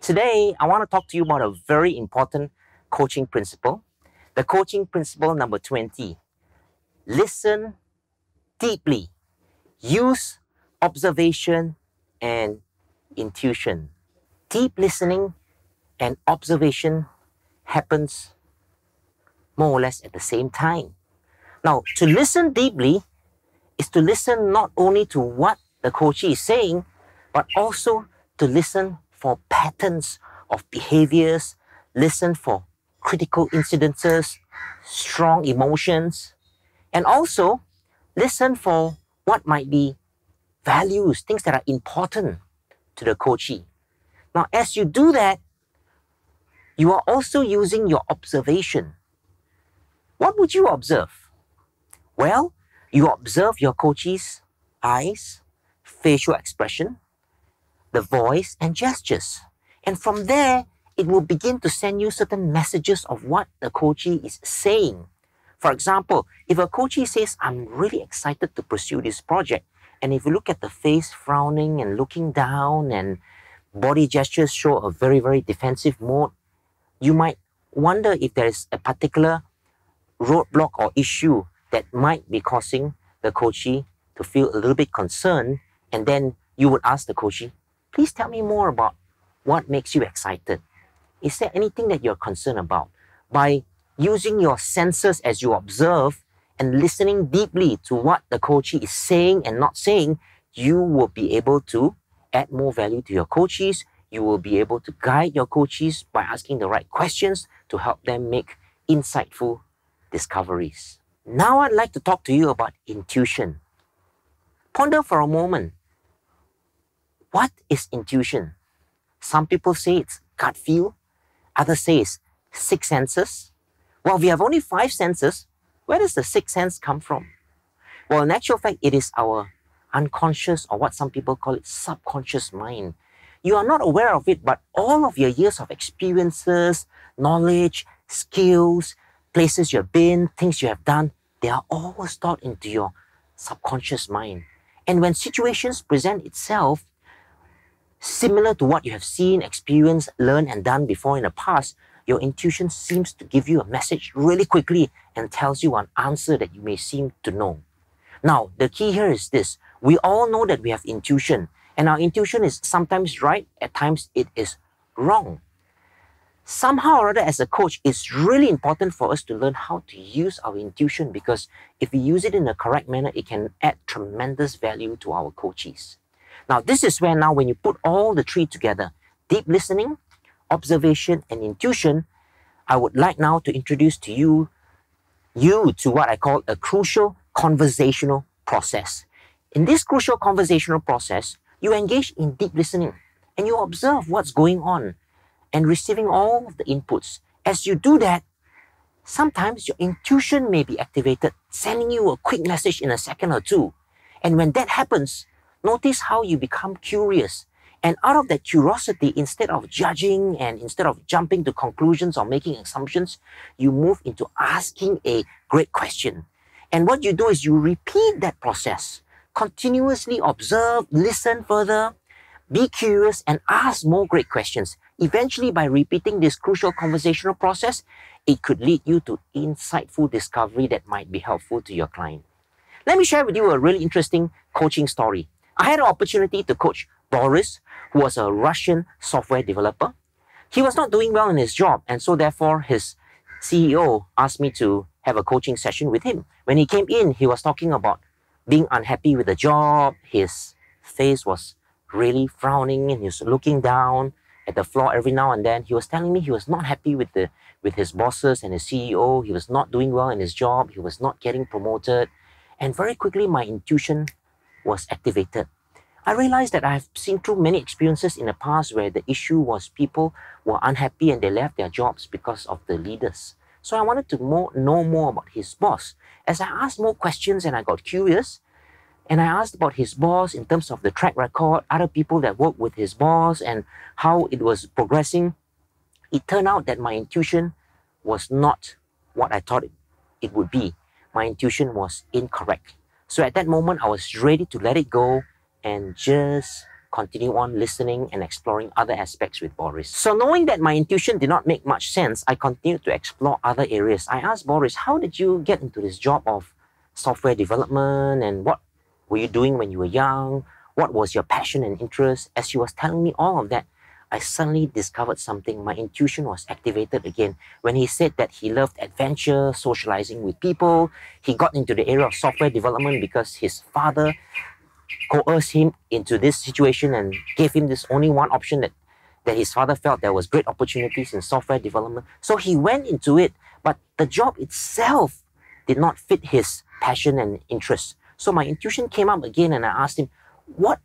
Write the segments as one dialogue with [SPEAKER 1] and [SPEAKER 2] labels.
[SPEAKER 1] Today, I want to talk to you about a very important coaching principle. The coaching principle number 20. Listen deeply. Use observation and intuition. Deep listening and observation happens more or less at the same time. Now, to listen deeply is to listen not only to what the coachee is saying, but also to listen for patterns of behaviors, listen for critical incidences, strong emotions, and also listen for what might be values, things that are important to the coachee. Now, as you do that, you are also using your observation. What would you observe? Well, you observe your coachee's eyes, facial expression, the voice and gestures. And from there, it will begin to send you certain messages of what the coachee is saying. For example, if a coachee says, I'm really excited to pursue this project, and if you look at the face frowning and looking down and body gestures show a very, very defensive mode, you might wonder if there is a particular roadblock or issue that might be causing the coachee to feel a little bit concerned, and then you would ask the coachee, please tell me more about what makes you excited. Is there anything that you're concerned about? By using your senses as you observe and listening deeply to what the coachee is saying and not saying, you will be able to add more value to your coachees. You will be able to guide your coachees by asking the right questions to help them make insightful discoveries. Now I'd like to talk to you about intuition. Ponder for a moment. What is intuition? Some people say it's gut feel. Others say it's six senses. Well, we have only five senses. Where does the sixth sense come from? Well, in actual fact, it is our unconscious, or what some people call it, subconscious mind. You are not aware of it, but all of your years of experiences, knowledge, skills, places you've been, things you have done, they are all stored into your subconscious mind. And when situations present itself, similar to what you have seen, experienced, learned, and done before in the past, your intuition seems to give you a message really quickly and tells you an answer that you may seem to know. Now, the key here is this. We all know that we have intuition, and our intuition is sometimes right, at times it is wrong. Somehow or other, as a coach, it's really important for us to learn how to use our intuition, because if we use it in the correct manner, it can add tremendous value to our coachees. Now, this is where now when you put all the three together, deep listening, observation, and intuition, I would like now to introduce to you to what I call a crucial conversational process. In this crucial conversational process, you engage in deep listening and you observe what's going on and receiving all of the inputs. As you do that, sometimes your intuition may be activated, sending you a quick message in a second or two. And when that happens, notice how you become curious. And out of that curiosity, instead of judging and instead of jumping to conclusions or making assumptions, you move into asking a great question. And what you do is you repeat that process. Continuously observe, listen further, be curious, and ask more great questions. Eventually, by repeating this crucial conversational process, it could lead you to insightful discovery that might be helpful to your client. Let me share with you a really interesting coaching story. I had an opportunity to coach Boris, who was a Russian software developer. He was not doing well in his job, and so therefore his CEO asked me to have a coaching session with him. When he came in, he was talking about being unhappy with the job. His face was really frowning and he was looking down at the floor every now and then. He was telling me he was not happy with his bosses and his CEO. He was not doing well in his job. He was not getting promoted. And very quickly, my intuition was activated. I realized that I have seen through many experiences in the past where the issue was people were unhappy and they left their jobs because of the leaders. So I wanted to know more about his boss. As I asked more questions and I got curious, and I asked about his boss in terms of the track record, other people that worked with his boss and how it was progressing, it turned out that my intuition was not what I thought it would be. My intuition was incorrect. So at that moment, I was ready to let it go and just continue on listening and exploring other aspects with Boris. So knowing that my intuition did not make much sense, I continued to explore other areas. I asked Boris, how did you get into this job of software development, and what were you doing when you were young? What was your passion and interest? As he was telling me all of that, I suddenly discovered something. My intuition was activated again. When he said that he loved adventure, socializing with people, he got into the area of software development because his father coerced him into this situation and gave him this only one option, that his father felt there was great opportunities in software development. So he went into it, but the job itself did not fit his passion and interest. So my intuition came up again and I asked him, what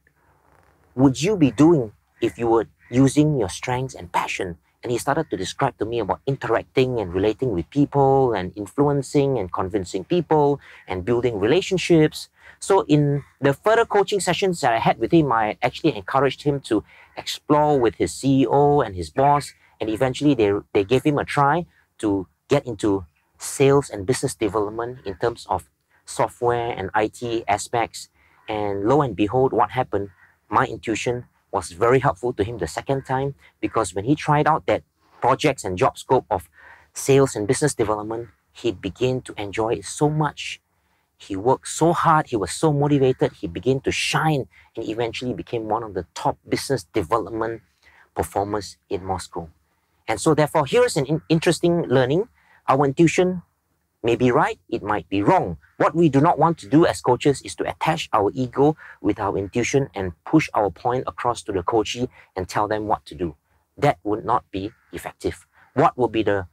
[SPEAKER 1] would you be doing if you were using your strengths and passion? And he started to describe to me about interacting and relating with people and influencing and convincing people and building relationships. So in the further coaching sessions that I had with him, I actually encouraged him to explore with his CEO and his boss, and eventually they gave him a try to get into sales and business development in terms of software and IT aspects. And lo and behold, what happened? My intuition was very helpful to him the second time, because when he tried out that projects and job scope of sales and business development, he began to enjoy it so much. He worked so hard, he was so motivated, he began to shine and eventually became one of the top business development performers in Moscow. And so therefore, here's an interesting learning. Our intuition may be right, it might be wrong. What we do not want to do as coaches is to attach our ego with our intuition and push our point across to the coachee and tell them what to do. That would not be effective. What would be the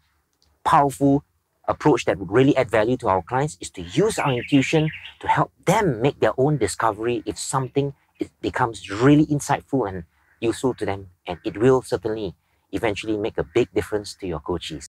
[SPEAKER 1] powerful approach that would really add value to our clients is to use our intuition to help them make their own discovery if something becomes really insightful and useful to them, and it will certainly eventually make a big difference to your coachees.